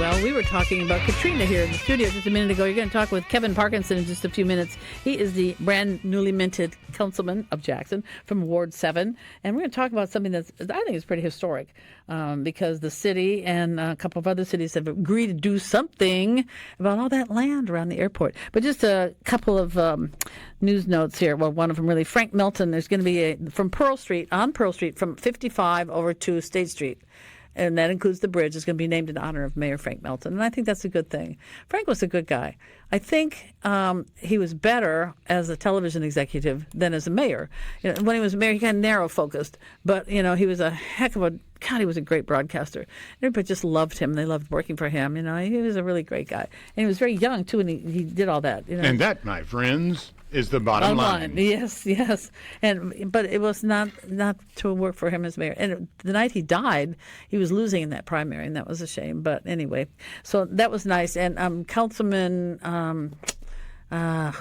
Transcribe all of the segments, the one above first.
Well, we were talking about Katrina here in the studio just a minute ago. You're going to talk with Kevin Parkinson in just a few minutes. He is the brand newly minted councilman of Jackson from Ward 7. And we're going to talk about something that I think is pretty historic because the city and a couple of other cities have agreed to do something about all that land around the airport. But just a couple of news notes here. Well, one of them really. Frank Melton, there's going to be from Pearl Street, from 55 over to State Street. And that includes the bridge. It's going to be named in honor of Mayor Frank Melton. And I think that's a good thing. Frank was a good guy. I think he was better as a television executive than as a mayor. When he was mayor, he kind of narrow-focused. But, he was a heck of a... God, he was a great broadcaster. Everybody just loved him. They loved working for him. He was a really great guy. And he was very young, too, and he did all that. And that, my friends, is the bottom line. Yes. But it was not to work for him as mayor. And the night he died, he was losing in that primary, and that was a shame. But anyway, so that was nice. And Councilman...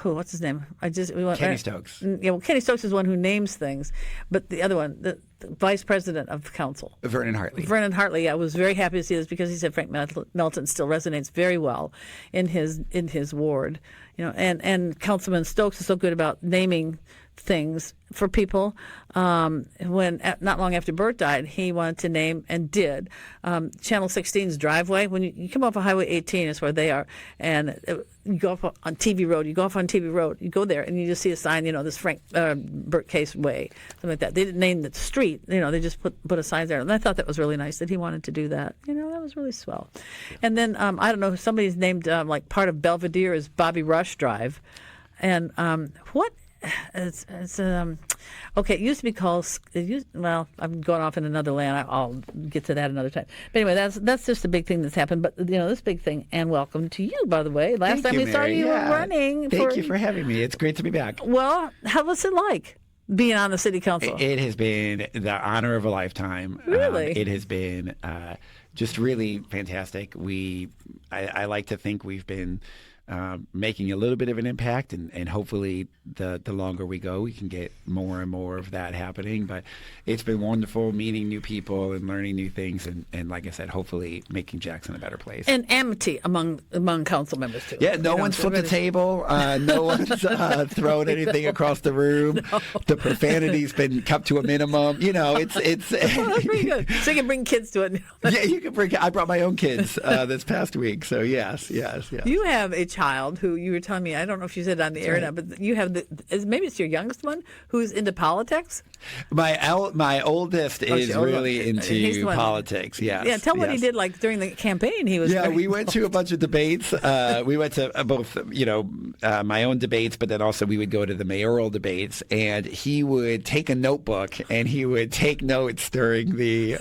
what's his name? Kenny Stokes. Yeah, well, Kenny Stokes is one who names things, but the other one, the vice president of council, Vernon Hartley. Vernon Hartley. I was very happy to see this because he said Frank Melton still resonates very well in his ward. And Councilman Stokes is so good about naming things for people. When not long after Bert died, he wanted to name and did Channel 16's driveway. When you come off of Highway 18, is where they are, and you go off on TV Road. You go off on TV Road. You go there, and you just see a sign. This Frank Bert Case Way, something like that. They didn't name the street. They just put a sign there, and I thought that was really nice that he wanted to do that. That was really swell. And then I don't know, somebody's named like part of Belvedere is Bobby Rush Drive, and what. It's okay. It used to be called. I'm going off in another land. I'll get to that another time. But anyway, that's just a big thing that's happened. But this big thing. And welcome to you, by the way. Last time we saw you were running. Thank you for having me. It's great to be back. Well, what's it like being on the city council? It has been the honor of a lifetime. Really, it has been just really fantastic. I like to think we've been. Making a little bit of an impact, and hopefully the longer we go, we can get more and more of that happening. But it's been wonderful meeting new people and learning new things, and like I said, hopefully making Jackson a better place. And amity among council members too. Yeah, no one's flipped the table. No one's thrown anything across the room. No. The profanity's been kept to a minimum. It's well, that's pretty good. So you can bring kids to it. Yeah, you can bring. I brought my own kids this past week. So yes. You have a child who you were telling me, I don't know if you said it on the air or not, but you have maybe it's your youngest one who's into politics. My oldest is really into politics. Yes. Yeah. Tell what he did like during the campaign. He was. Yeah, we went to a bunch of debates. We went to both, my own debates, but then also we would go to the mayoral debates, and he would take a notebook and he would take notes during the.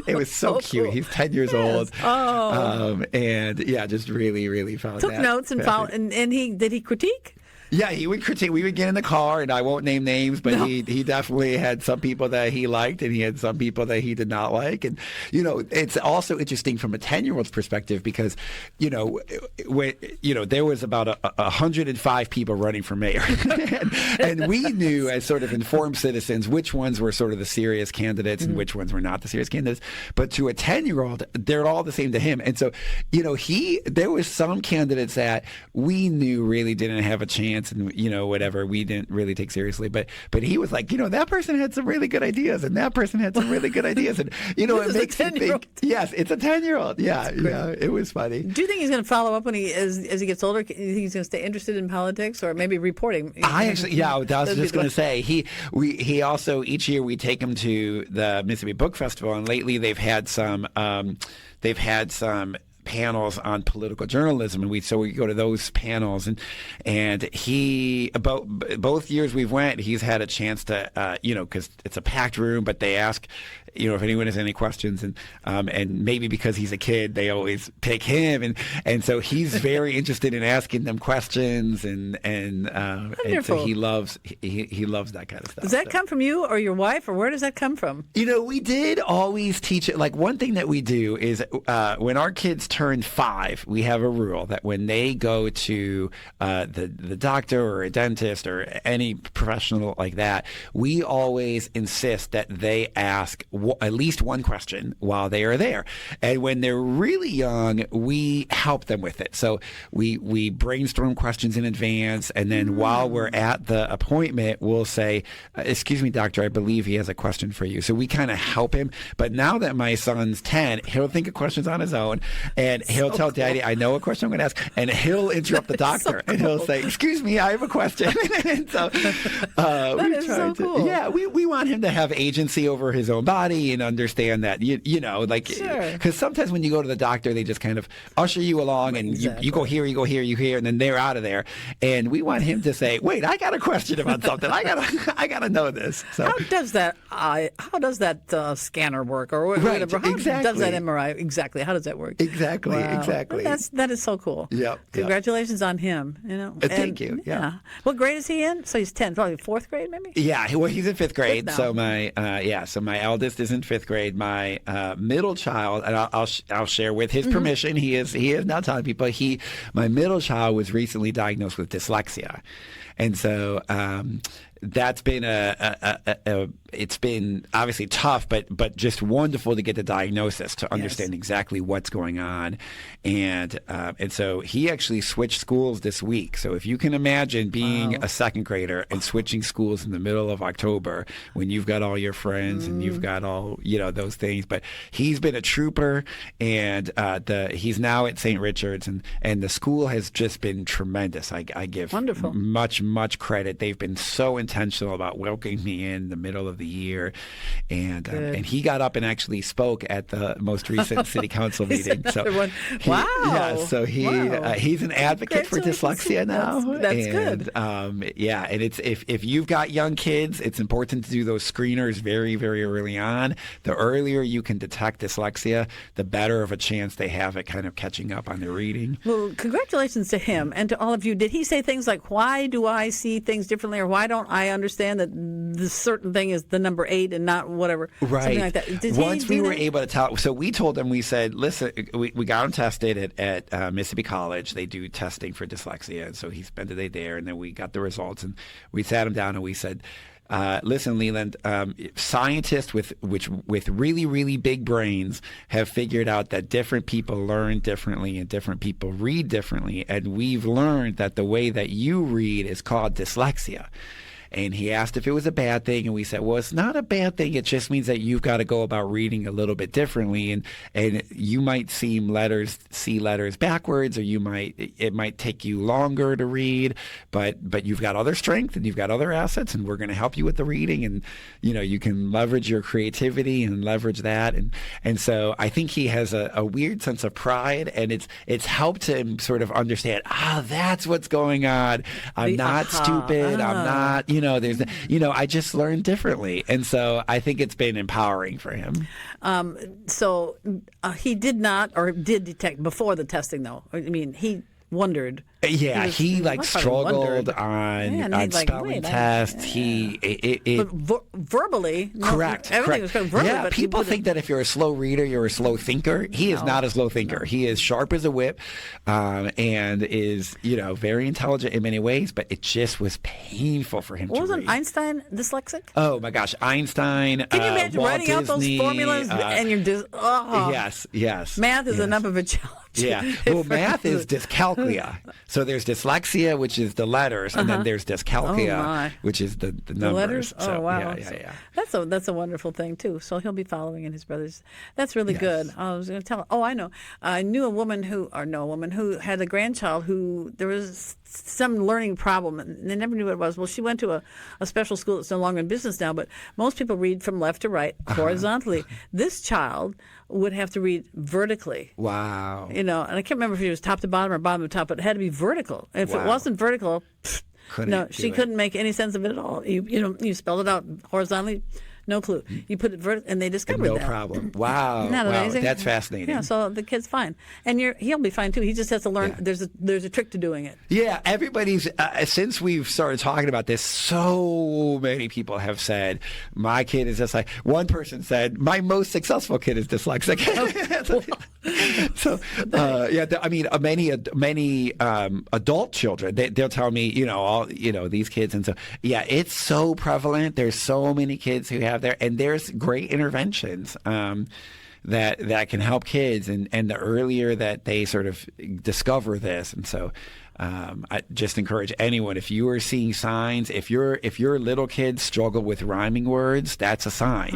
It was so cute. Cool. He's 10 years old. Oh. And yeah, just really, really found took notes and followed. And did he critique? Yeah, he would critique. We would get in the car, and I won't name names, but he definitely had some people that he liked, and he had some people that he did not like. And, it's also interesting from a 10-year-old's perspective because, there was about 105 people running for mayor. and we knew as sort of informed citizens which ones were sort of the serious candidates and which ones were not the serious candidates. But to a 10-year-old, they're all the same to him. And so, there was some candidates that we knew really didn't have a chance. And whatever we didn't really take seriously, but he was like, that person had some really good ideas, and that person had some really good ideas, and it makes you think. Yes, it's a 10-year-old. Yeah, it was funny. Do you think he's going to follow up when as he gets older? Do you think he's going to stay interested in politics or maybe reporting? I was just going to say he also each year we take him to the Mississippi Book Festival, and lately they've had some panels on political journalism, and we go to those panels, and he both years we've went, he's had a chance to because it's a packed room, but they ask if anyone has any questions, and maybe because he's a kid, they always pick him, and so he's very interested in asking them questions, and so he loves that kind of stuff. Does that come from you or your wife, or where does that come from? We did always teach it. Like one thing that we do is when our kids turn 5, we have a rule that when they go to the doctor or a dentist or any professional like that, we always insist that they ask at least one question while they are there. And when they're really young, we help them with it. So we brainstorm questions in advance, and then while we're at the appointment, we'll say, "Excuse me, doctor, I believe he has a question for you." So we kind of help him. But now that my son's 10, he'll think of questions on his own, and he'll tell Daddy, "I know a question I'm going to ask," and he'll interrupt the doctor, and he'll say, "Excuse me, I have a question." And so that is so cool. Yeah, we want him to have agency over his own body and understand that you know, like, because sometimes when you go to the doctor, they just kind of usher you along, and you go here, you go here, you here, and then they're out of there. And we want him to say, "Wait, I got a question about something. I gotta know this." So how does that scanner work, or whatever? How does that MRI exactly? How does that work? Exactly, wow. exactly. That is so cool. Yep. Congratulations on him. You know. Thank you. Yeah. What grade is he in? So he's 10, probably 4th grade, maybe. Yeah. Well, he's in 5th grade. Fifth so my eldest is in 5th grade. My middle child, and I'll share with his permission. He is now telling people my middle child was recently diagnosed with dyslexia, and so that's been it's been obviously tough, but just wonderful to get the diagnosis, to understand exactly what's going on, and so he actually switched schools this week. So if you can imagine being a 2nd grader and switching schools in the middle of October when you've got all your friends and you've got all those things, but he's been a trooper, and he's now at St. Richard's, and the school has just been tremendous. I give much credit. They've been so intentional about welcoming me in the middle of the year, and he got up and actually spoke at the most recent City Council meeting. So he's an advocate for dyslexia now. That's good. And it's if you've got young kids, it's important to do those screeners very, very early on. The earlier you can detect dyslexia, the better of a chance they have at kind of catching up on their reading. Well, congratulations to him and to all of you. Did he say things like, "Why do I see things differently," or "Why don't I understand that this certain thing is the number 8 and not whatever," something like that? Once we were able to tell, so we told them, we said, "Listen, we got him tested at Mississippi College. They do testing for dyslexia," and so he spent a day there, and then we got the results, and we sat him down and we said, "Listen, Leland, scientists with really, really big brains have figured out that different people learn differently and different people read differently, and we've learned that the way that you read is called dyslexia." And he asked if it was a bad thing, and we said, "Well, it's not a bad thing. It just means that you've got to go about reading a little bit differently, and you might see letters backwards, or it might take you longer to read, but you've got other strength and you've got other assets, and we're going to help you with the reading, and you can leverage your creativity and leverage that." And so I think he has a weird sense of pride, and it's helped him sort of understand, that's what's going on. I'm not stupid. I'm not. I just learned differently. And so I think it's been empowering for him. So he did not, or did detect before the testing, though. I mean, he wondered. Yeah, he struggled on spelling tests. But verbally, correct. Everything was kind of verbally. Yeah, but people think that if you're a slow reader, you're a slow thinker. He is not a slow thinker. No. He is sharp as a whip, and is very intelligent in many ways. But it just was painful for him to read. Wasn't Einstein dyslexic? Oh my gosh, Einstein. Can you imagine Walt writing out those formulas and you're Yes. Math is enough of a challenge. Yeah. Well, math is dyscalculia. So there's dyslexia, which is the letters, and then there's dyscalculia, which is the numbers. The letters? So, wow. Yeah. That's a wonderful thing, too. So he'll be following in his brother's. That's really good. I was going to tell. I know. I knew a woman who had a grandchild who there was some learning problem, and they never knew what it was. Well, she went to a special school that's no longer in business now, but most people read from left to right, horizontally. This child would have to read vertically. Wow. And I can't remember if it was top to bottom or bottom to top, but it had to be vertical. If it wasn't vertical, she couldn't make any sense of it at all. You spelled it out horizontally, No clue. You put it and they discovered No that. problem. Wow. Isn't that amazing? That's fascinating. Yeah, so the kid's fine. And he'll be fine, too. He just has to learn there's a trick to doing it. Yeah, everybody's, since we've started talking about this, so many people have said, my kid is just like, one person said, my most successful kid is dyslexic. So, many adult children, they'll tell me, these kids. And so, yeah, it's so prevalent. There's so many kids who have there, and there's great interventions that can help kids, and the earlier that they sort of discover this. And so I just encourage anyone, if you are seeing signs, if your little kids struggle with rhyming words, that's a sign.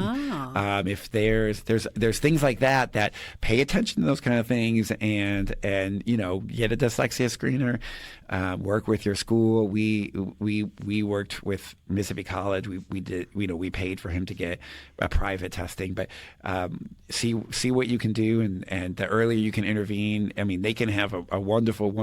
If there's things like that pay attention to those kind of things, and get a dyslexia screener. Work with your school. We worked with Mississippi College. We paid for him to get a private testing, but see what you can do, and the earlier you can intervene. I mean, they can have a wonderful.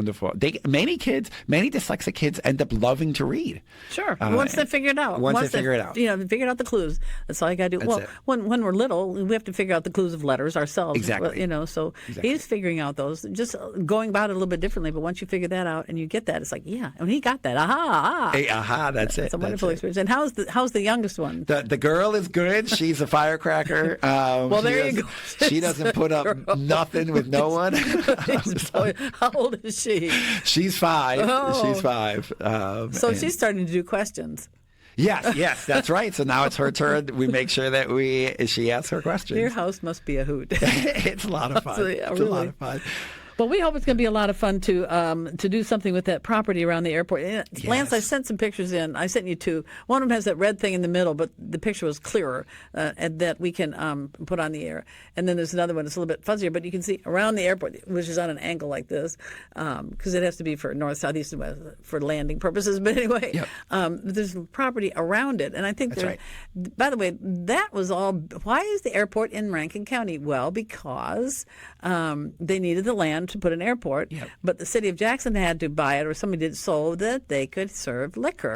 Many dyslexic kids end up loving to read. Sure, once they figure it out. Once they figure it out, figure out the clues. That's all you got to do. When we're little, we have to figure out the clues of letters ourselves. Exactly. So he's figuring out those, just going about it a little bit differently. But once you figure that out and you get that, it's like, yeah, and he got that. Aha! Hey, aha! That's it. It's a wonderful experience. And how's the youngest one? The girl is good. She's a firecracker. Well, there you go. She doesn't put up nothing with no one. How old is she? She's 5. Oh. She's 5. So she's starting to do questions. Yes, that's right. So now it's her turn. We make sure that she asks her questions. Your house must be a hoot. It's a lot of fun. It's a lot of fun. Well, we hope it's going to be a lot of fun to do something with that property around the airport. Yes. Lance, I sent some pictures in. I sent you 2. One of them has that red thing in the middle, but the picture was clearer, and that we can put on the air. And then there's another one that's a little bit fuzzier, but you can see around the airport, which is on an angle like this, because it has to be for north, south, east, and west for landing purposes. But anyway, there's property around it. And I think that's right. By the way, that was all. Why is the airport in Rankin County? Well, because they needed the land to put an airport, but the city of Jackson had to buy it, or somebody did, so that they could serve liquor.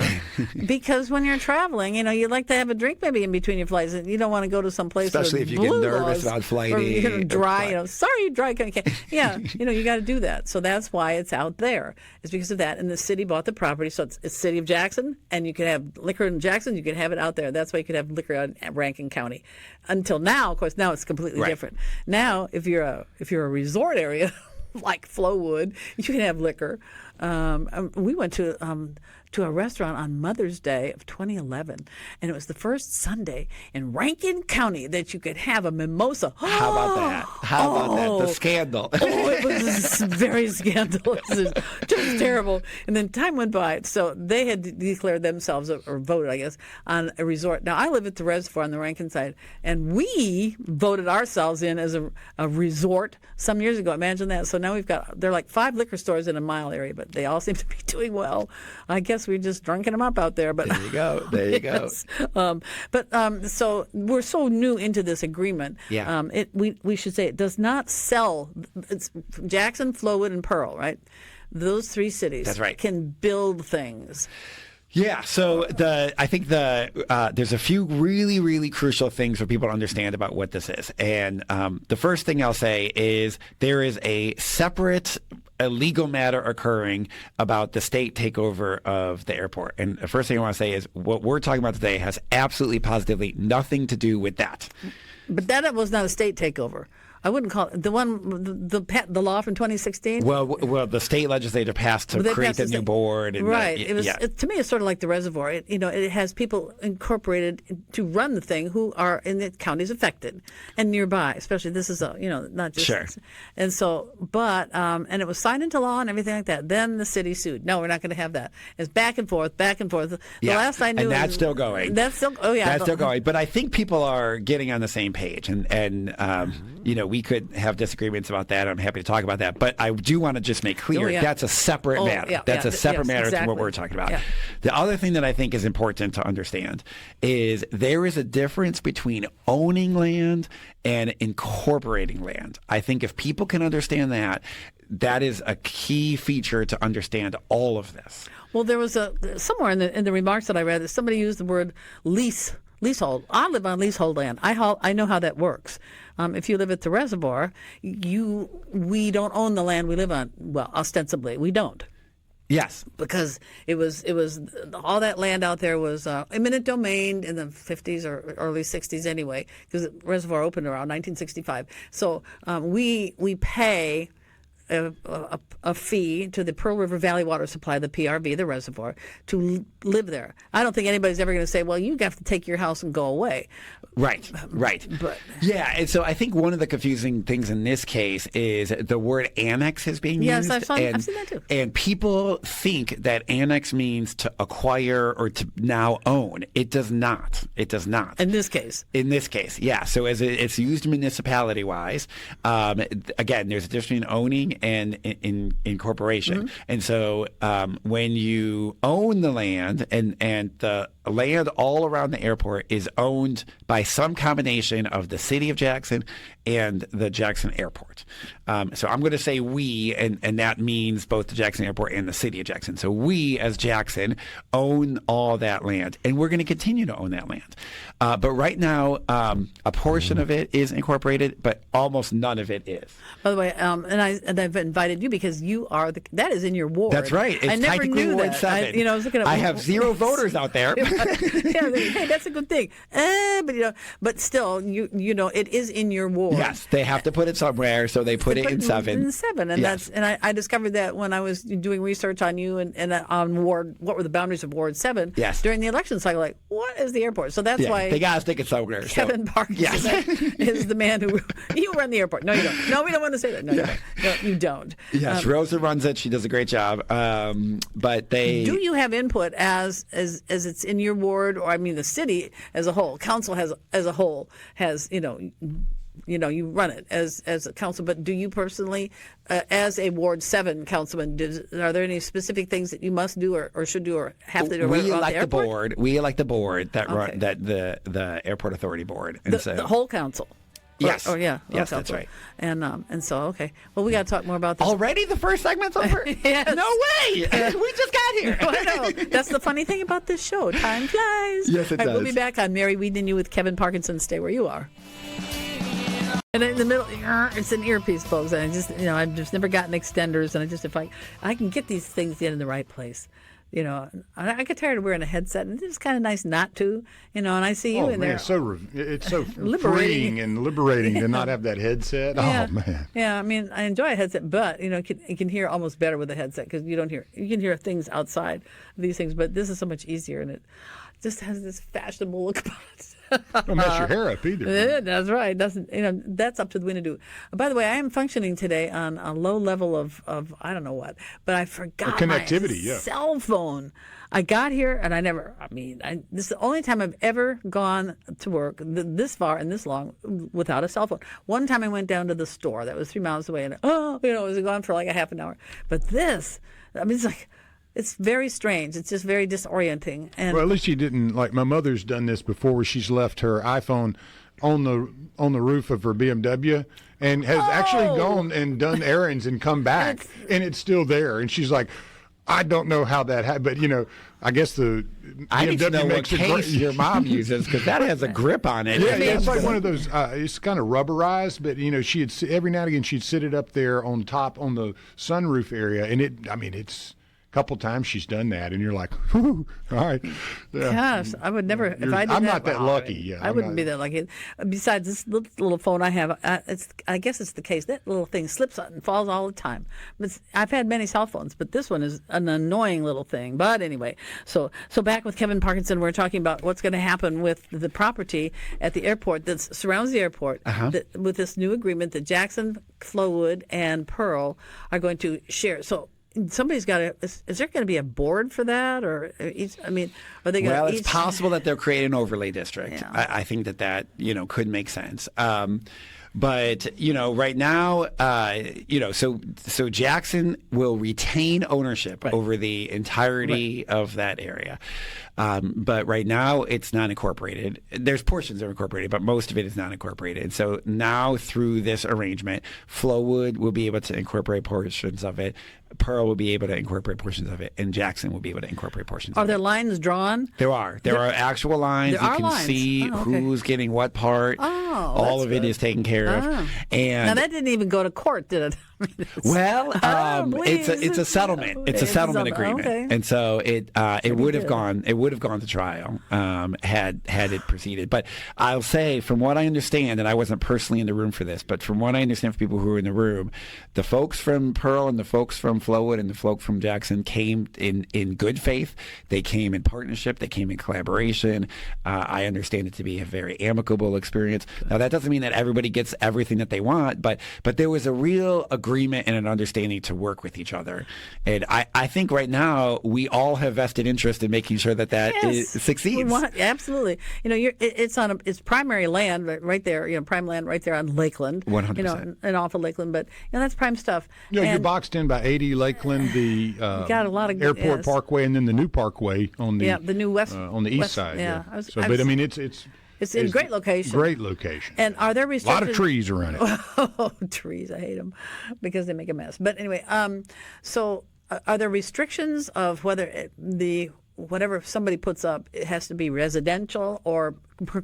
Because when you're traveling, you like to have a drink maybe in between your flights, and you don't want to go to some place, especially if you get nervous about flighting, or you're dry. Sorry, dry. Yeah, you got to do that. So that's why it's out there. It's because of that, and the city bought the property, so it's city of Jackson, and you could have liquor in Jackson. You could have it out there. That's why you could have liquor out in Rankin County. Until now, of course, now it's completely different. Now, if you're a resort area like Flowood, you can have liquor. We went to a restaurant on Mother's Day of 2011, and it was the first Sunday in Rankin County that you could have a mimosa. How about that? How about that? The scandal. It was very scandalous. Just terrible. And then time went by, so they had declared themselves, or voted, I guess, on a resort. Now, I live at the reservoir on the Rankin side, and we voted ourselves in as a resort some years ago. Imagine that. So now there are like 5 liquor stores in a mile area, but they all seem to be doing well. I guess we're just drunking them up out there. But there you go. There you go. So we're so new into this agreement. Yeah. We should say it does not sell. It's Jackson, Flowood, and Pearl, right? Those 3 cities. That's right. Can build things. Yeah, so I think there's a few really, really crucial things for people to understand about what this is. And the first thing I'll say is there is a separate legal matter occurring about the state takeover of the airport. And the first thing I want to say is what we're talking about today has absolutely positively nothing to do with that. But that was not a state takeover. I wouldn't call it the law from 2016. Well, the state legislature passed to create the new board. And right. To me, it's sort of like the reservoir. It has people incorporated to run the thing who are in the counties affected and nearby. Especially this is not just. Sure. And so, and it was signed into law and everything like that. Then the city sued. No, we're not going to have that. It's back and forth, back and forth. The last I knew, and that's still going. That's still going. But I think people are getting on the same page, and we could have disagreements about that. I'm happy to talk about that. But I do want to just make clear that's a separate matter. That's a separate matter from what we're talking about. Yeah. The other thing that I think is important to understand is there is a difference between owning land and incorporating land. I think if people can understand that, that is a key feature to understand all of this. Well, there was somewhere in the remarks that I read that somebody used the word lease leasehold. I live on leasehold land. I know how that works. If you live at the reservoir, we don't own the land we live on. Well, ostensibly, we don't. Yes. Because it was all that land out there was eminent domain in the 50s or early 60s anyway, because the reservoir opened around 1965. So we pay a fee to the Pearl River Valley Water Supply, the PRV, the reservoir, to live there. I don't think anybody's ever going to say, well, you have to take your house and go away. Right. But Yeah, and so I think one of the confusing things in this case is the word annex is being yes, used. I've seen that too. And people think that annex means to acquire or to now own. It does not. It does not. In this case, yeah. So as it's used municipality-wise, again, there's a difference between owning and in incorporation. Mm-hmm. And so when you own the land and the land all around the airport is owned by some combination of the city of Jackson and the Jackson Airport. So I'm going to say we, and that means both the Jackson Airport and the city of Jackson. So we, as Jackson, own all that land, and we're going to continue to own that land. But right now, a portion of it is incorporated, but almost none of it is. by the way, and I've invited you because you are that is in your ward. That's right. It's I never technically knew Ward that. 7. I was looking at. I have 0 voters out there. Hey, that's a good thing. But still, it is in your ward. Yes, they have to put it somewhere, so they put it in 7. In 7, and Yes. I discovered that when I was doing research on you and on Ward, what were the boundaries of Ward 7? Yes. During the election cycle, like what is the airport? So that's why they got to stick it somewhere. Kevin Parkinson is the man who you run the airport. No, you don't. No, we don't want to say that. No, you don't. Yes, Rosa runs it. She does a great job. But they do you have input as it's in your ward, or I mean the city as a whole, council as a whole has you run it as a council, but do you personally, as a Ward 7 councilman, are there any specific things that you must do or should do or have to do? We elect the board. We elect the board that Okay. the airport authority board, and The whole council. Yes. Yes, Yes, that's right. And so okay. Well, we got to talk more about this. already the first segment's over. Yes. No way. We just got here. I know. That's the funny thing about this show. Time flies. Yes, it All right, We'll does. be back on Mary Wieden You with Kevin Parkinson. Stay where you are. And in the middle, it's an earpiece, folks. And I've just never gotten extenders. And if I can get these things in the right place. I get tired of wearing a headset, and it's kind of nice not to, and I see you in there. It's so Liberating. freeing and liberating to not have that headset. Yeah. Oh man. Yeah, I mean, I enjoy a headset, but you can hear almost better with a headset because you can hear things outside of these things, but this is so much easier, and it just has this fashionable look about it. Don't mess your hair up either. That's right. That's up to the wind to do. By the way, I am functioning today on a low level of I don't know what, but I forgot connectivity, my yeah. cell phone. I got here and this is the only time I've ever gone to work this far and this long without a cell phone. One time I went down to the store that was 3 miles away, and it was gone for like a half an hour. But this, it's like. It's very strange. It's just very disorienting. And Well, at least you didn't, like my mother's done this before, where she's left her iPhone on the roof of her BMW and has actually gone and done errands and come back, and it's still there. And she's like, I don't know how that happened, but I guess the I need to know BMW what makes it case great. your mom uses because that has a grip on it. Yeah, it's like one of those. It's kind of rubberized, but she had every now and again she'd sit it up there on top on the sunroof area, and it's. Couple times she's done that, and you're like, whew, all right. Yeah. Gosh, I would never. If I did I'm not that lucky. Yeah, I wouldn't be that lucky. Besides, this little phone I have, I guess it's the case. That little thing slips out and falls all the time. I've had many cell phones, but this one is an annoying little thing. But anyway, so back with Kevin Parkinson, we're talking about what's going to happen with the property at the airport that surrounds the airport. With this new agreement that Jackson, Flowood, and Pearl are going to share. So. Somebody's got to. Is there going to be a board for that, or are they going to? Well, it's possible that they'll create an overlay district. Yeah. I think that could make sense. But right now, so Jackson will retain ownership over the entirety of that area. But right now, it's not incorporated. There's portions that are incorporated, but most of it is not incorporated. So now, through this arrangement, Flowood will be able to incorporate portions of it. Pearl will be able to incorporate portions of it, and Jackson will be able to incorporate portions Are of there it. lines drawn? There are actual lines. There You are can lines. see Oh, okay. who's getting what part. Oh, all that's of it good. is taken care of. Oh. And Now that didn't even go to court, did it? I mean, well, it's please. a settlement. Oh, It's a settlement agreement, okay. and so it would have good. gone to trial had it proceeded. But I'll say, from what I understand, and I wasn't personally in the room for this, but from what I understand from people who were in the room, the folks from Pearl and the folks from Flowood and the folks from Jackson came in good faith. They came in partnership. They came in collaboration. I understand it to be a very amicable experience. Now that doesn't mean that everybody gets everything that they want, but there was a real agreement and an understanding to work with each other. And I think right now we all have vested interest in making sure that Yes. succeeds. Absolutely. It's primary land right there. Prime land right there on Lakeland. 100%. And off of Lakeland, but that's prime stuff. You're And boxed in by 80 Lakeland, the got a lot of Airport yes. Parkway, and then the new Parkway on the the new west on the east west- side. Yeah, It's in great location. Great location. And are there A lot restrictions? of trees around it. Oh, trees! I hate them because they make a mess. But anyway, so are there restrictions of whether whatever somebody puts up, it has to be residential or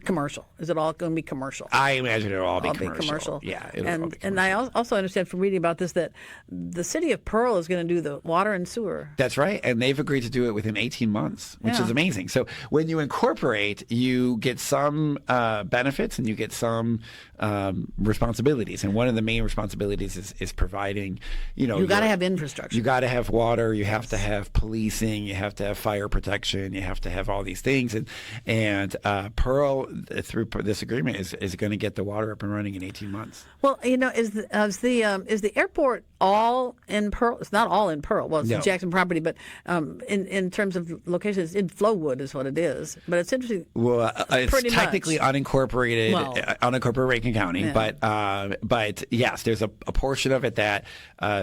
commercial? Is it all going to be commercial? I imagine it'll all be All commercial. Yeah, it'll all be and I also understand from reading about this that the city of Pearl is going to do the water and sewer. That's right, and they've agreed to do it within 18 months, which Yeah. is amazing. So when you incorporate, you get some benefits and you get some responsibilities, and one of the main responsibilities is providing. You got to have infrastructure. You got to have water. You have to have policing. You have to have fire protection. You have to have all these things, and Pearl through this agreement is going to get the water up and running in 18 months. Well, is the airport all in Pearl? It's not all in Pearl. Well, it's No. a Jackson property, but in terms of locations, in Flowood is what it is. But it's interesting. Well, it's Pretty technically much. unincorporated, Well, unincorporated Rankin County, yeah. but yes, there's a portion of it that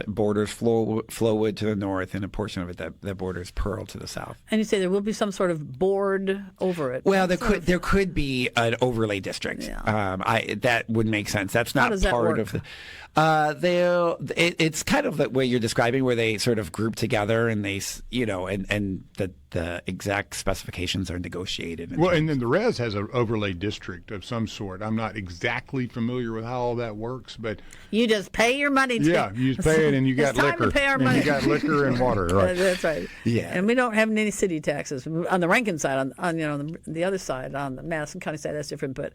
borders Flowood to the north, and a portion of it that borders Pearl to the south. And you say there will be some sort of board over it. Well, there could be an overlay district. Yeah. That would make sense. That's not does that part work? of the. It's kind of the way you're describing, where they sort of group together and they, and the exact specifications are negotiated. Well, and then the res has an overlay district of some sort. I'm not exactly familiar with how all that works, but You just pay your money. yeah, you just pay it and you got It's time liquor. to pay our and money. you got liquor and water, right? That's right. Yeah. And we don't have any city taxes on the Rankin side. On the other side, on the Madison County side, that's different. But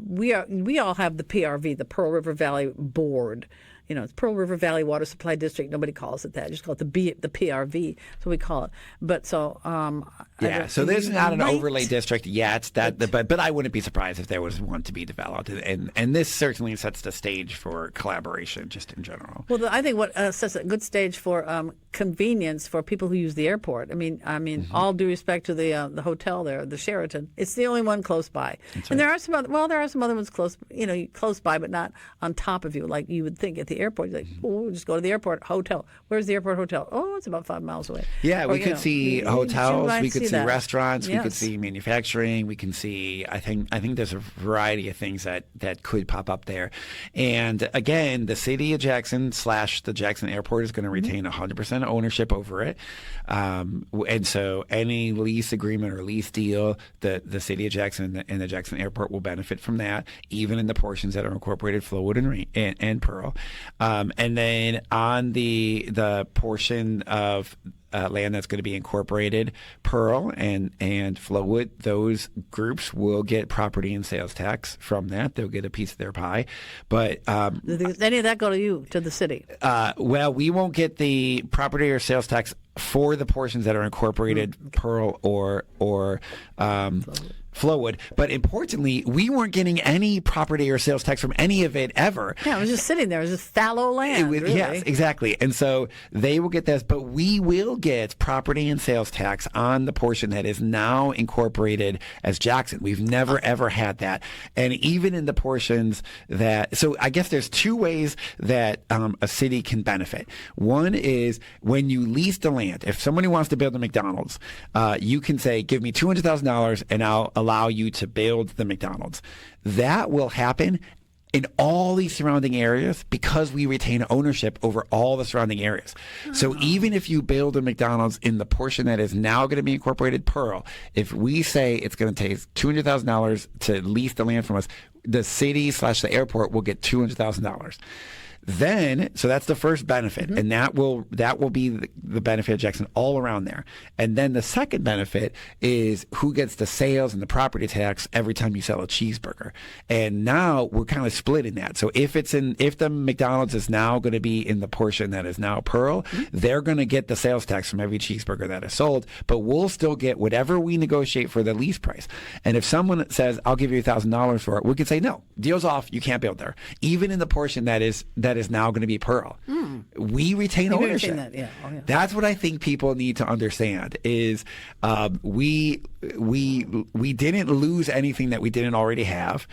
we all have the PRV, the Pearl River Valley Board. It's Pearl River Valley Water Supply District. Nobody calls it that. Just call it the PRV. So we call it. But so So there's not an might- overlay district yet. But I wouldn't be surprised if there was one to be developed. And this certainly sets the stage for collaboration, just in general. Well, I think what sets a good stage for convenience for people who use the airport. I mean, all due respect to the hotel there, the Sheraton. It's the only one close by, and there are some other ones close by, but not on top of you, like you would think at the airport. You're like, oh, just go to the airport hotel. Where's the airport hotel? Oh, it's about 5 miles away. Yeah, Or, we could see hotels, might we could see that. restaurants, we could Yes. see manufacturing, we can see. I think there's a variety of things that could pop up there. And again, the city of Jackson / the Jackson Airport is going to retain 100% ownership over it. And so any lease agreement or lease deal, the city of Jackson and the Jackson Airport will benefit from that, even in the portions that are incorporated Flowood and Pearl. And then on the portion of land that's going to be incorporated, Pearl and Flowood, those groups will get property and sales tax from that. They'll get a piece of their pie. But Does any of that go to you, to the city? well, we won't get the property or sales tax for the portions that are incorporated Pearl or Flowood. But importantly, we weren't getting any property or sales tax from any of it ever. Yeah, it was just sitting there. It was just fallow land. Really. Yes, exactly. And so they will get this, but we will get property and sales tax on the portion that is now incorporated as Jackson. We've never, ever had that. And even in the portions that, so I guess there's two ways that a city can benefit. One is when you lease the land. If somebody wants to build a McDonald's, you can say, give me $200,000 and I'll allow you to build the McDonald's. That will happen in all these surrounding areas because we retain ownership over all the surrounding areas. So even if you build a McDonald's in the portion that is now going to be incorporated Pearl, if we say it's going to take $200,000 to lease the land from us, the city / the airport will get $200,000. Then, so that's the first benefit, and that will be the benefit of Jackson all around there. And then the second benefit is who gets the sales and the property tax every time you sell a cheeseburger. And now we're kind of splitting that. So if the McDonald's is now going to be in the portion that is now Pearl, they're going to get the sales tax from every cheeseburger that is sold, but we'll still get whatever we negotiate for the lease price. And if someone says, I'll give you $1,000 for it, we can say, no, deal's off, you can't build there. Even in the portion that is now going to be Pearl. We retain ownership. That, yeah. Oh, yeah. That's what I think people need to understand is we didn't lose anything that we didn't already have.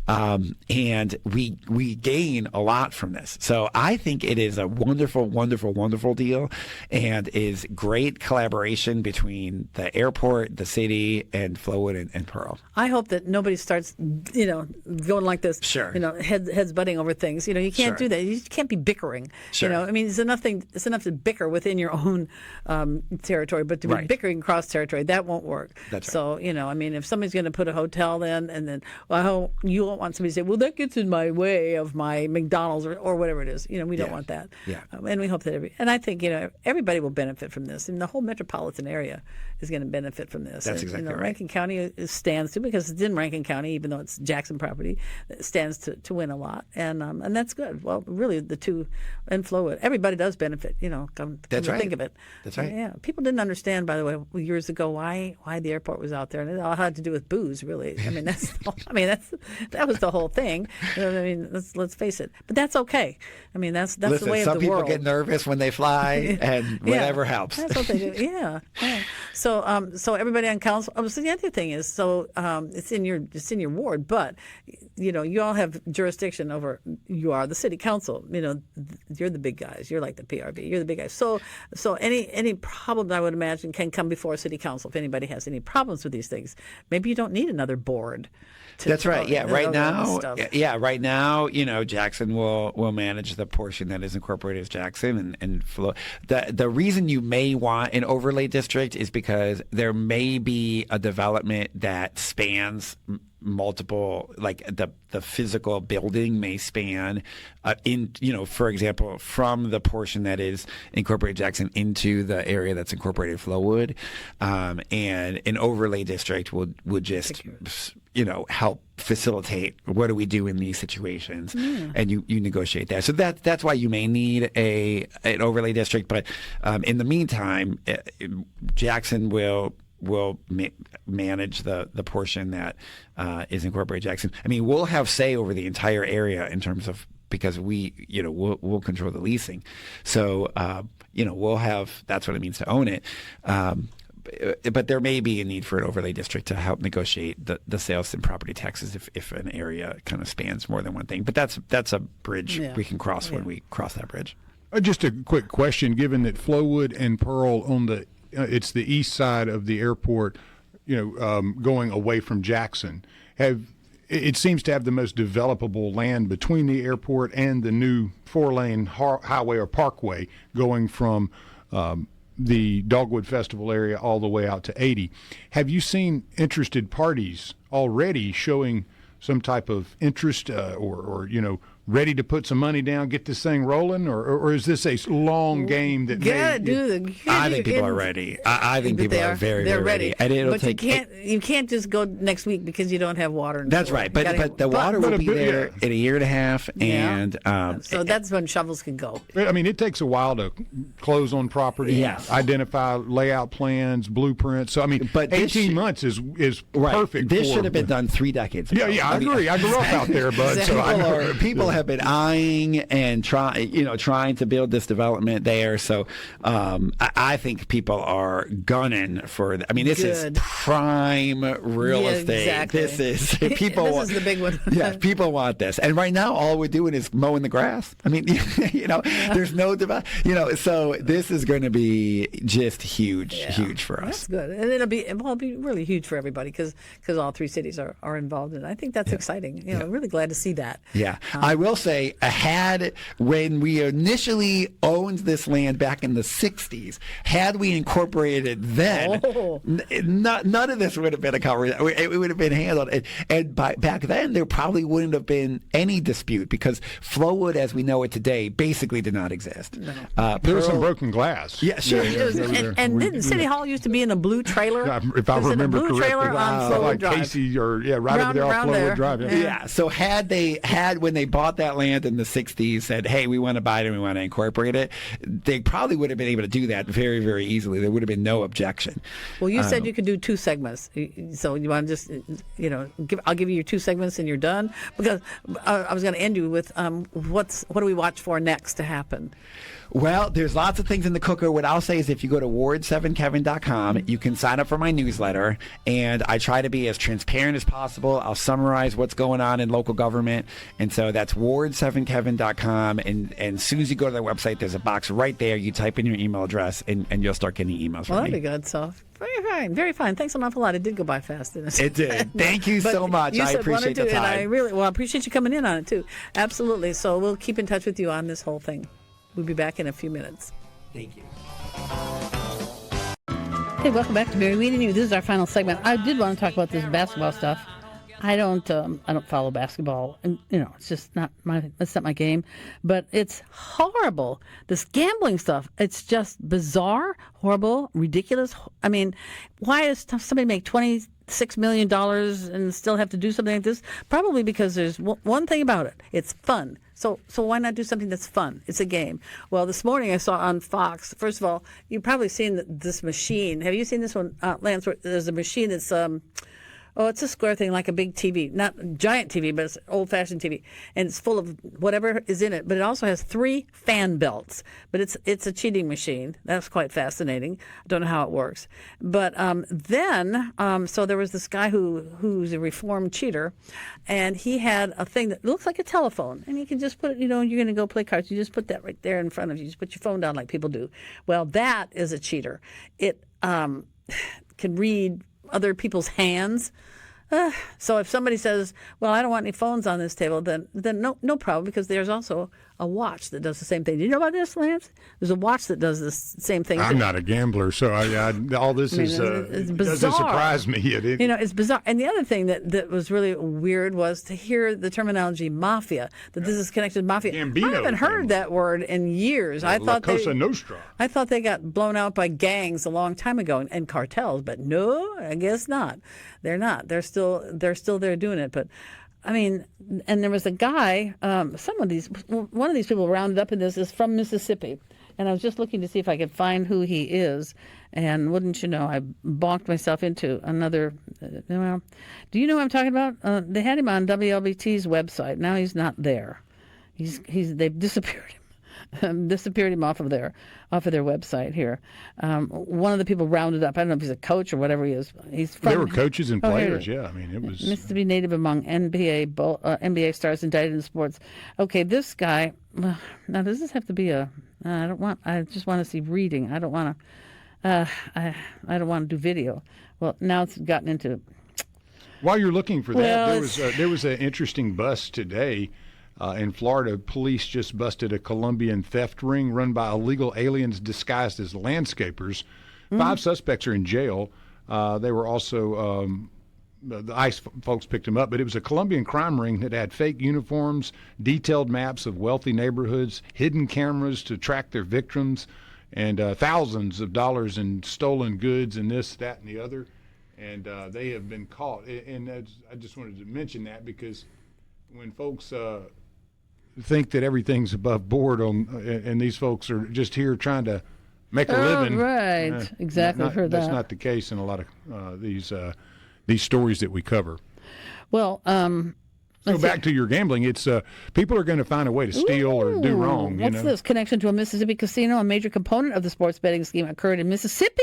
And we gain a lot from this. So I think it is a wonderful, wonderful, wonderful deal, and is great collaboration between the airport, the city, and Flowood and Pearl. I hope that nobody starts, going like this. Sure. Heads butting over things. You can't do that. You can't be bickering. Sure. I mean, it's enough to bicker within your own territory, but to be bickering cross territory, that won't work. That's right. So, I mean, if somebody's going to put a hotel in, and then, well, you won't want somebody to say, well, that gets in my way of my McDonald's or whatever it is. We don't want that. Yeah. And we hope that and I think, everybody will benefit from this. And the whole metropolitan area is going to benefit from this. That's exactly right. Rankin County stands to, because it's in Rankin County, even though it's Jackson property, it stands to win a lot. And that's good. Well, really, the two, and Flowood, everybody does benefit, come That's to right. think of it. That's right. Yeah. People didn't understand, by the way, years ago, why the airport was out there. And it all had to do with booze, really. I mean, that was the whole thing. I mean, let's face it. But that's okay. I mean, that's Listen, the way of some the people world. get nervous when they fly, and whatever helps. That's what they do. Yeah. So everybody on council. So the other thing is, it's in your ward, but you all have jurisdiction over. You are the city council. You're the big guys. You're like the PRB. You're the big guys. So any problem, I would imagine, can come before city council if anybody has any problems with these things. Maybe you don't need another board. That's right. Yeah. Right now, Jackson will manage the portion that is incorporated as Jackson and Flow. The reason you may want an overlay district is because there may be a development that spans multiple, like the physical building may span for example, from the portion that is incorporated Jackson into the area that's incorporated Flowood, and an overlay district would just help facilitate what do we do in these situations, and you negotiate that. So that's why you may need an overlay district, but in the meantime, Jackson will manage the portion that is incorporated Jackson. I mean, we'll have say over the entire area in terms of, because we'll control the leasing. So we'll have, that's what it means to own it. But there may be a need for an overlay district to help negotiate the sales and property taxes if an area kind of spans more than one thing. But that's a bridge we can cross when we cross that bridge. Just a quick question: given that Flowood and Pearl it's the east side of the airport, going away from Jackson, it seems to have the most developable land between the airport and the new 4-lane highway or parkway going from the Dogwood Festival area all the way out to 80. Have you seen interested parties already showing some type of interest or ready to put some money down, get this thing rolling, or is this a long game that I think people are ready. I think people are very, very ready. And it'll take. You can't just go next week because you don't have water. That's right. But the water will be there in a year and a half, and so that's when shovels can go. I mean, it takes a while to close on property, identify layout plans, blueprints. So I mean, but 18 months is right. Perfect. This should have been done 3 decades ago. Yeah, I agree. I grew up out there, bud. So people have have been eyeing and trying to build this development there. So I think people are gunning for. I mean, this is prime real estate. Exactly. This is people. This is the big one. Yeah, people want this. And right now, all we're doing is mowing the grass. I mean, there's no so this is going to be just huge for us. That's good, and it'll be really huge for everybody because all three cities are involved in it. I think that's exciting. I'm really glad to see that. Yeah, I will say, when we initially owned this land back in the '60s, had we incorporated then, none of this would have been a conversation. It would have been handled, and back then there probably wouldn't have been any dispute because Flowood, as we know it today, basically did not exist. No. There was some broken glass. Yeah, sure. And didn't City Hall used to be in a blue trailer? If I remember correctly, trailer on Flowood like Drive. Casey right over there off Flowood Drive. Yeah. So when they bought that land in the '60s, said, "Hey, we want to buy it and we want to incorporate it," they probably would have been able to do that very, very easily. There would have been no objection. Well, you said you could do 2 segments, so you want to just I'll give you your 2 segments and you're done, because I was going to end you with what do we watch for next to happen? Well, there's lots of things in the cooker. What I'll say is if you go to ward7kevin.com, you can sign up for my newsletter, and I try to be as transparent as possible. I'll summarize what's going on in local government, and so that's ward7kevin.com, and as soon as you go to their website, there's a box right there. You type in your email address, and you'll start getting emails from me. Well, that'd be good. So very fine, very fine. Thanks an awful lot. It did go by fast, didn't it? It did. Thank you so much. I appreciate the time. And I appreciate you coming in on it, too. Absolutely. So we'll keep in touch with you on this whole thing. We'll be back in a few minutes. Thank you. Hey, welcome back to Mary Wieden You. This is our final segment. I did want to talk about this basketball stuff. I don't follow basketball, and it's just not my game. But it's horrible. This gambling stuff. It's just bizarre, horrible, ridiculous. I mean, why does somebody make $26 million and still have to do something like this? Probably because there's one thing about it. It's fun. So why not do something that's fun? It's a game. Well, this morning I saw on Fox, first of all, you've probably seen this machine. Have you seen this one, Lance? There's a machine that's, it's a square thing like a big TV. Not a giant TV, but it's an old-fashioned TV. And it's full of whatever is in it. But it also has 3 fan belts. But it's a cheating machine. That's quite fascinating. I don't know how it works. But then there was this guy who's a reformed cheater, and he had a thing that looks like a telephone. And you can just put it, you're going to go play cards. You just put that right there in front of you. You just put your phone down like people do. Well, that is a cheater. It can read other people's hands. So if somebody says, "Well, I don't want any phones on this table," then no problem, because there's also a watch that does the same thing. Do you know about this, Lance? There's a watch that does the same thing. I'm not a gambler, so all this it's bizarre. Doesn't surprise me. It's bizarre. And the other thing that was really weird was to hear the terminology mafia, that this is connected to mafia. Gambino I haven't heard that word in years. La Cosa Nostra. I thought they got blown out by gangs a long time ago and cartels, but no, I guess not. They're not. They're still there doing it, but. I mean, and there was a guy, one of these people rounded up in this is from Mississippi. And I was just looking to see if I could find who he is. And wouldn't you know, I bonked myself into another, do you know what I'm talking about? They had him on WLBT's website. Now he's not there. They've disappeared him. Disappeared him off of their website here. One of the people rounded up. I don't know if he's a coach or whatever he is. There were coaches and players. Yeah, I mean, it was Mississippi native among NBA stars indicted in sports. Okay, this guy. Now, does this have to be a? I just want to see reading. I don't want to. I don't want to do video. Well, now it's gotten into. While you're looking for that, there was an interesting bust today. In Florida, police just busted a Colombian theft ring run by illegal aliens disguised as landscapers. 5 suspects are in jail. They were also, the ICE folks picked them up, but it was a Colombian crime ring that had fake uniforms, detailed maps of wealthy neighborhoods, hidden cameras to track their victims, and thousands of dollars in stolen goods and this, that, and the other. And they have been caught. And I just wanted to mention that because when folks think that everything's above board and these folks are just here trying to make a living. Right, exactly. Heard that. That's not the case in a lot of these stories that we cover. Well, go back to your gambling. It's people are going to find a way to steal or do wrong. What's this? Connection to a Mississippi casino, a major component of the sports betting scheme occurred in Mississippi?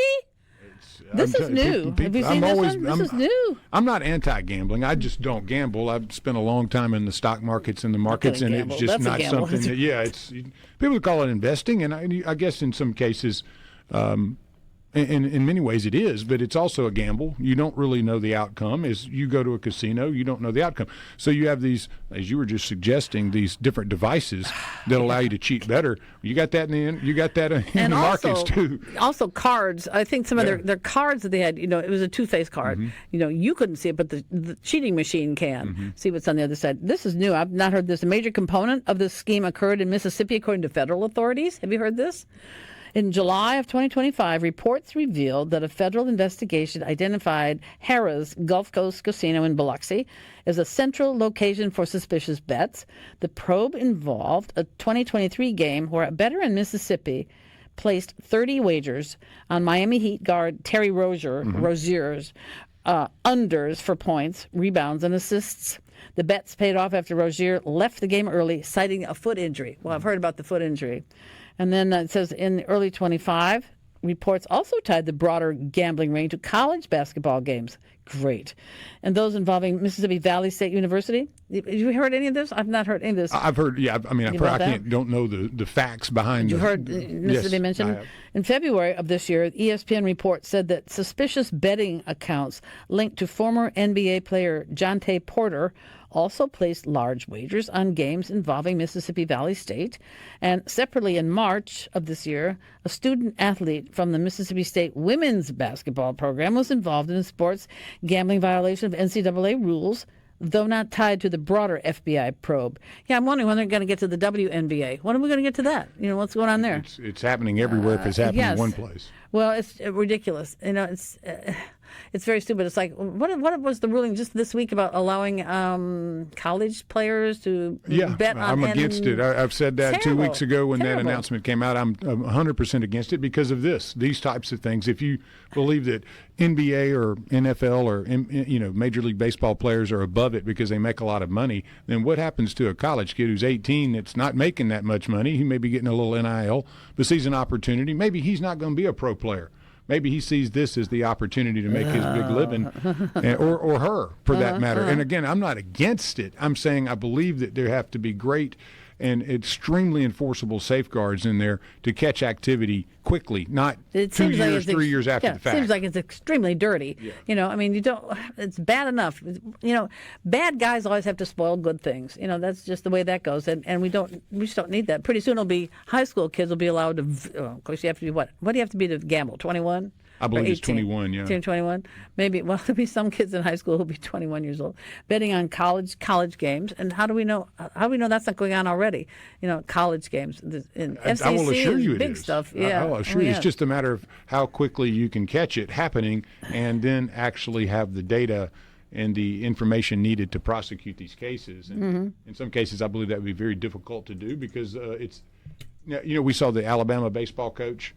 This is new. Have you seen this one? This is new. I'm not anti-gambling. I just don't gamble. I've spent a long time in the stock markets and the markets, and it's just not something that, it's people call it investing, and I guess in some cases, in many ways it is, but it's also a gamble. You don't really know the outcome. As you go to a casino, you don't know the outcome. So you have these, as you were just suggesting, these different devices that allow you to cheat better. You got that you got that in the markets too. Also cards. I think some of their cards that they had, it was a two-faced card. Mm-hmm. You couldn't see it, but the cheating machine can see what's on the other side. This is new. I've not heard this. A major component of this scheme occurred in Mississippi, according to federal authorities. Have you heard this? In July of 2025, reports revealed that a federal investigation identified Harrah's Gulf Coast Casino in Biloxi as a central location for suspicious bets. The probe involved a 2023 game where a bettor in Mississippi placed 30 wagers on Miami Heat guard Terry Rozier's unders for points, rebounds, and assists. The bets paid off after Rozier left the game early, citing a foot injury. Well, I've heard about the foot injury. And then it says in early 25, reports also tied the broader gambling ring to college basketball games. Great. And those involving Mississippi Valley State University. Have you heard any of this? I've not heard any of this. I've heard, don't know the facts behind it. You heard Mississippi mentioned? In February of this year, ESPN report said that suspicious betting accounts linked to former NBA player Jonte Porter also placed large wagers on games involving Mississippi Valley State. And separately in March of this year, a student athlete from the Mississippi State women's basketball program was involved in a sports gambling violation of NCAA rules, though not tied to the broader FBI probe. Yeah, I'm wondering when they're going to get to the WNBA. When are we going to get to that? What's going on there? It's happening everywhere if it's happening in one place. Well, it's ridiculous. It's very stupid. It's like, what was the ruling just this week about allowing college players to bet on? I'm against it. I've said that 2 weeks ago when that announcement came out. I'm 100% against it because of these types of things. If you believe that NBA or NFL or Major League Baseball players are above it because they make a lot of money, then what happens to a college kid who's 18 that's not making that much money? He may be getting a little NIL, but sees an opportunity. Maybe he's not going to be a pro player. Maybe he sees this as the opportunity to make his big living, or her, for that matter. And again, I'm not against it. I'm saying I believe that there have to be great and extremely enforceable safeguards in there to catch activity quickly, not 2 years, 3 years after the fact. It seems like it's extremely dirty. Yeah. You don't. It's bad enough. Bad guys always have to spoil good things. That's just the way that goes, and we just don't need that. Pretty soon it'll be high school kids will be allowed to. Of course, you have to be what? What do you have to be to gamble? 21. I believe it's 21, yeah. 21? Maybe. Well, there'll be some kids in high school who'll be 21 years old betting on college games. And how do we know that's not going on already? College games. In SEC, I will assure you it big is. stuff. Yeah. I will assure you. It's just a matter of how quickly you can catch it happening and then actually have the data and the information needed to prosecute these cases. And in some cases, I believe that would be very difficult to do because we saw the Alabama baseball coach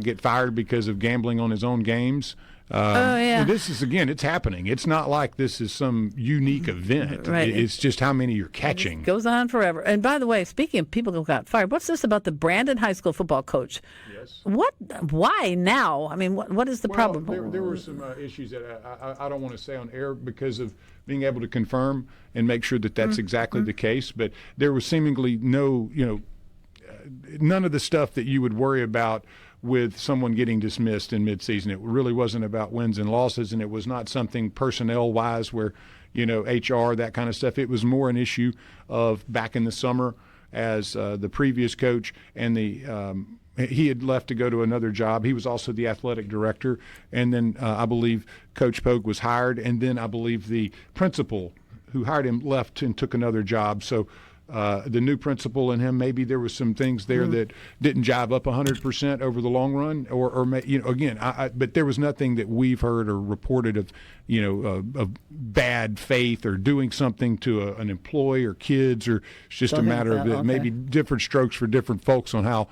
get fired because of gambling on his own games. This is, again, it's happening. It's not like this is some unique event. Right. It's just how many you're catching. It goes on forever. And by the way, speaking of people who got fired, what's this about the Brandon High School football coach? Yes. Why now? I mean, what is the problem? There were some issues that I don't want to say on air because of being able to confirm and make sure that that's exactly the case. But there was seemingly none of the stuff that you would worry about with someone getting dismissed in midseason. It really wasn't about wins and losses, and it was not something personnel-wise where, HR, that kind of stuff. It was more an issue of back in the summer as the previous coach and he had left to go to another job. He was also the athletic director, and then I believe Coach Pogue was hired, and then I believe the principal who hired him left and took another job. So the new principal and him, maybe there was some things there that didn't jive up 100% over the long run, but there was nothing that we've heard or reported of bad faith or doing something to an employee or kids, or it's just a matter of maybe different strokes for different folks on how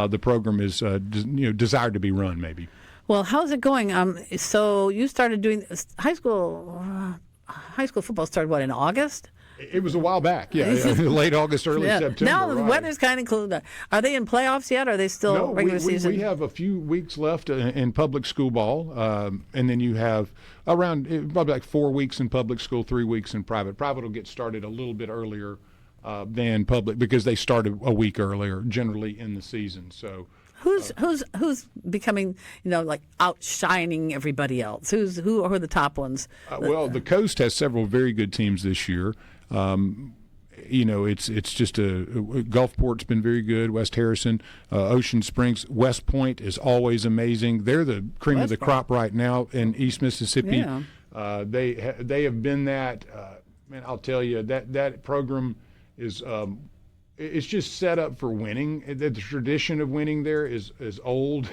the program is desired to be run, maybe. Well, how's it going? So you started doing high school football started in August? It was a while back, late August, early September. Now the right. weather's kind of cool. Are they in playoffs yet? Or are they still No, regular season? we have a few weeks left in public school ball, and then you have around probably like 4 weeks in public school, 3 weeks in private. Private will get started a little bit earlier than public because they start a week earlier, generally in the season. So. Who's becoming, like outshining everybody else? Who are the top ones? Well, the Coast has several very good teams this year. It's just Gulfport's been very good. West Harrison, Ocean Springs, West Point is always amazing. They're the cream of the crop right now in East Mississippi. Yeah. They have been that. Man, I'll tell you that program is. It's just set up for winning. The tradition of winning there is old.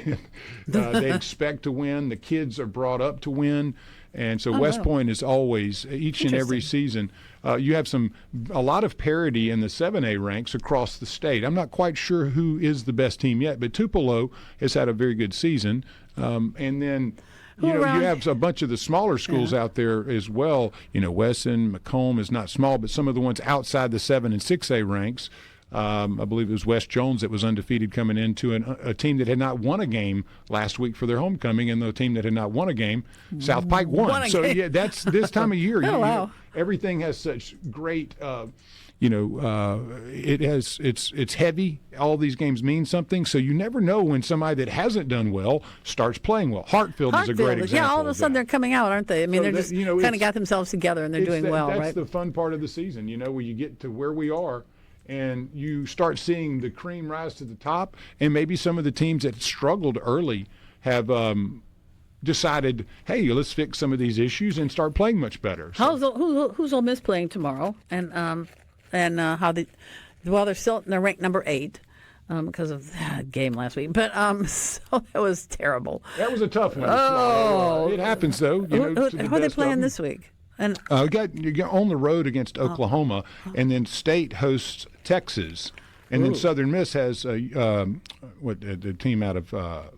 They expect to win. The kids are brought up to win. And so West Point is always, each and every season, you have a lot of parity in the 7A ranks across the state. I'm not quite sure who is the best team yet, but Tupelo has had a very good season. And then you have a bunch of the smaller schools out there as well. Wesson, Macomb is not small, but some of the ones outside the 7 and 6A ranks. I believe it was West Jones that was undefeated coming into a team that had not won a game last week for their homecoming, and the team that had not won a game, South Pike won. So that's this time of year. Everything has such great. It's heavy. All these games mean something, so you never know when somebody that hasn't done well starts playing well. Hartfield is a great example. Yeah, all of a sudden they're coming out, aren't they? I mean, they're just kind of got themselves together and they're doing well, right? That's the fun part of the season, where you get to where we are. And you start seeing the cream rise to the top, and maybe some of the teams that struggled early have decided, hey, let's fix some of these issues and start playing much better. So. Who's Ole Miss playing tomorrow? And they're still they're ranked number 8 because of that game last week. But so that was terrible. That was a tough one. Oh, it happens though. Who are they playing this week? And you got on the road against Oklahoma, and then State hosts Texas, and then Southern Miss has the team out of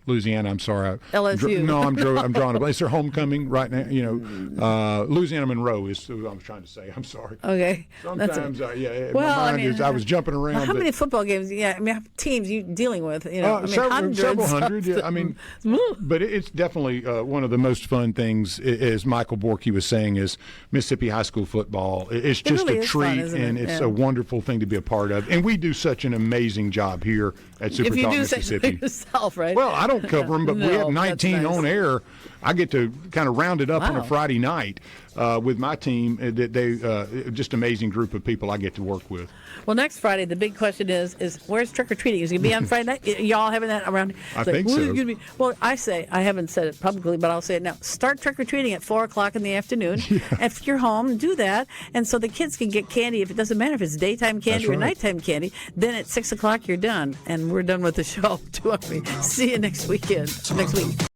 Louisiana. I'm sorry, LSU. I'm drawing a blank. It's their homecoming right now. Louisiana Monroe is who I was trying to say. I'm sorry. Okay. Sometimes, I was jumping around. How many football games? Yeah, how many teams you dealing with? Hundreds. Several hundred. Yeah, but it's definitely one of the most fun things. As Michael Borky was saying, is Mississippi high school football. It's just a treat, and it's a wonderful thing to be a part of. And we do such an amazing job here at SuperTalk Mississippi. Yourself, right? Well, I don't cover them, but we have 19 on air. I get to kind of round it up on a Friday night with my team. They just amazing group of people I get to work with. Well, next Friday, the big question is where's trick or treating? Is it going to be on Friday night? Y'all having that around? I think so. Well, I haven't said it publicly, but I'll say it now. Start trick or treating at 4:00 in the afternoon. Yeah. If you're home, do that, and so the kids can get candy. If it doesn't matter if it's daytime candy or nighttime candy, then at 6:00 you're done, and we're done with the show. See you next week.